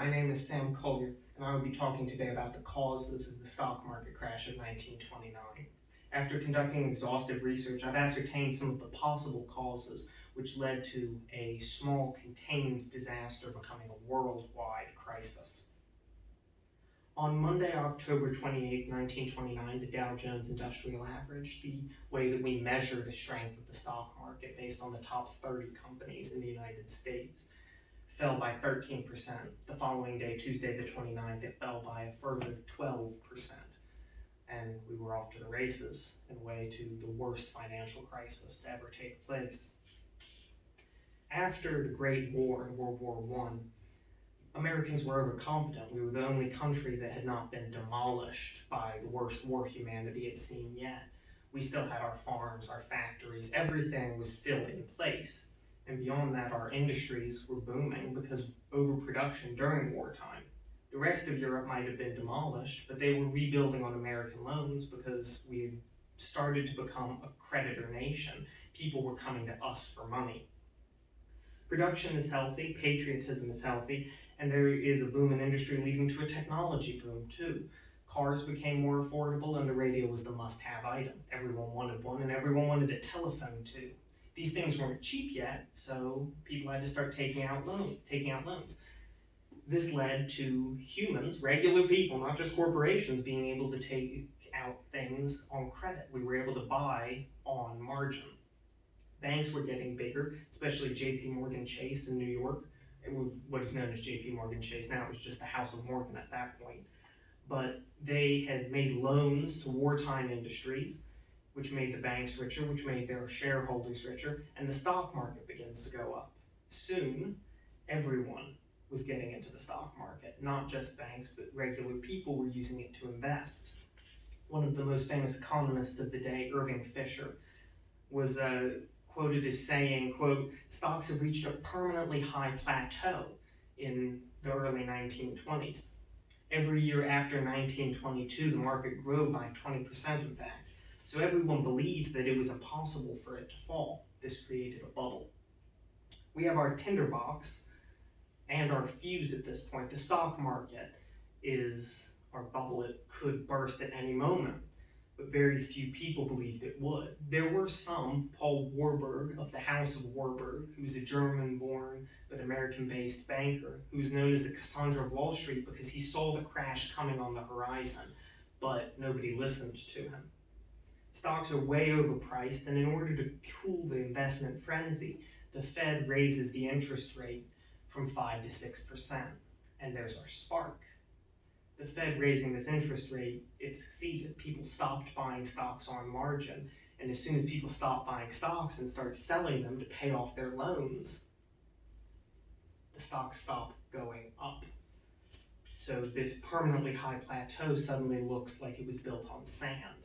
my name is Sam Collier, and I will be talking today about the causes of the stock market crash of 1929. After conducting exhaustive research, I've ascertained some of the possible causes which led to a small contained disaster becoming a worldwide crisis. On Monday, October 28, 1929, the Dow Jones Industrial Average, the way that we measure the strength of the stock market based on the top 30 companies in the United States, fell by 13%. The following day, Tuesday the 29th, it fell by a further 12%. And we were off to the races and way to the worst financial crisis to ever take place. After the Great War in World War I, Americans were overconfident. We were the only country that had not been demolished by the worst war humanity had seen yet. We still had our farms, our factories, everything was still in place. And beyond that, our industries were booming because overproduction during wartime. The rest of Europe might have been demolished, but they were rebuilding on American loans because we had started to become a creditor nation. People were coming to us for money. Production is healthy, patriotism is healthy, and there is a boom in industry leading to a technology boom too. Cars became more affordable and the radio was the must-have item. Everyone wanted one and everyone wanted a telephone too. These things weren't cheap yet, so people had to start taking out loans. This led to humans, regular people, not just corporations, being able to take out things on credit. We were able to buy on margin. Banks were getting bigger, especially JP Chase in New York. It was what is known as JP Chase. Now it was just the House of Morgan at that point. But they had made loans to wartime industries, which made the banks richer, which made their shareholders richer, and the stock market begins to go up. Soon, everyone was getting into the stock market. Not just banks, but regular people were using it to invest. One of the most famous economists of the day, Irving Fisher, was quoted as saying, quote, "Stocks have reached a permanently high plateau in the early 1920s. Every year after 1922, the market grew by 20% in fact. So everyone believed that it was impossible for it to fall. This created a bubble." We have our tinderbox and our fuse at this point. The stock market is our bubble. It could burst at any moment, but very few people believed it would. There were some, Paul Warburg of the House of Warburg, who's a German-born but American-based banker, who's known as the Cassandra of Wall Street because he saw the crash coming on the horizon, but nobody listened to him. Stocks are way overpriced, and in order to cool the investment frenzy, the Fed raises the interest rate from 5 to 6%, and there's our spark. The Fed raising this interest rate, it succeeded. People stopped buying stocks on margin, and as soon as people stopped buying stocks and started selling them to pay off their loans, the stocks stopped going up. So this permanently high plateau suddenly looks like it was built on sand.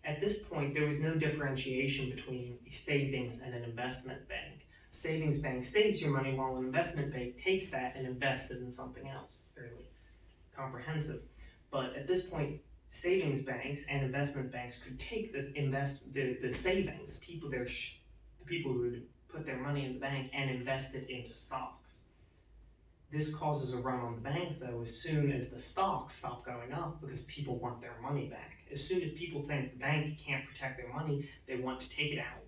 At this point, there was no differentiation between a savings and an investment bank. A savings bank saves your money while an investment bank takes that and invests it in something else. It's fairly comprehensive. But at this point, savings banks and investment banks could take the savings, the people who would put their money in the bank and invest it into stocks. This causes a run on the bank, though, as soon as the stocks stop going up because people want their money back. As soon as people think the bank can't protect their money, they want to take it out.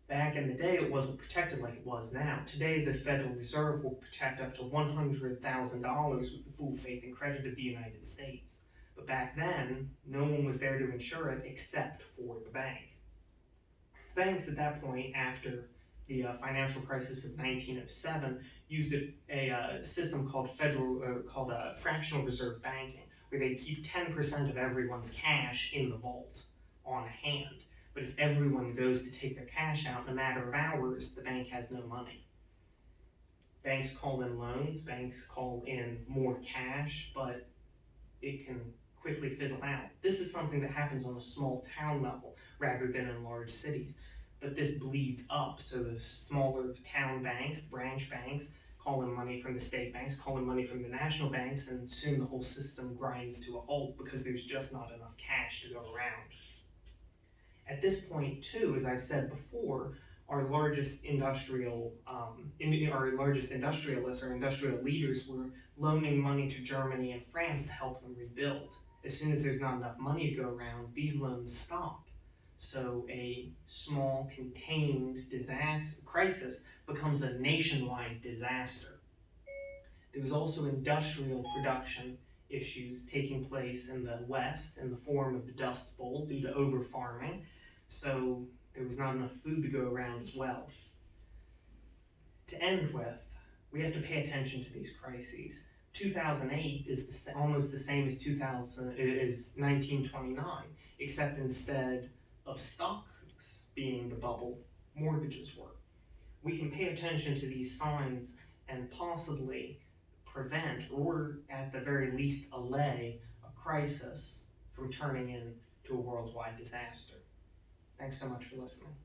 Back in the day, it wasn't protected like it was now. Today, the Federal Reserve will protect up to $100,000 with the full faith and credit of the United States. But back then, no one was there to insure it except for the bank. Banks at that point, after the financial crisis of 1907, used a system called fractional reserve banking, where they keep 10% of everyone's cash in the vault on hand. But if everyone goes to take their cash out in a matter of hours, the bank has no money. Banks call in loans, banks call in more cash, but it can quickly fizzle out. This is something that happens on a small town level rather than in large cities. But this bleeds up, so the smaller town banks, branch banks, call in money from the state banks, call in money from the national banks, and soon the whole system grinds to a halt because there's just not enough cash to go around. At this point, too, as I said before, our largest our largest industrialists or industrial leaders were loaning money to Germany and France to help them rebuild. As soon as there's not enough money to go around, these loans stop. So a small contained crisis becomes a nationwide disaster. There was also industrial production issues taking place in the West in the form of the Dust Bowl due to over-farming. So there was not enough food to go around as well. To end with, we have to pay attention to these crises. 2008 is almost the same as 1929, except instead of stocks being the bubble, mortgages were. We can pay attention to these signs and possibly prevent, or at the very least allay, a crisis from turning into a worldwide disaster. Thanks so much for listening.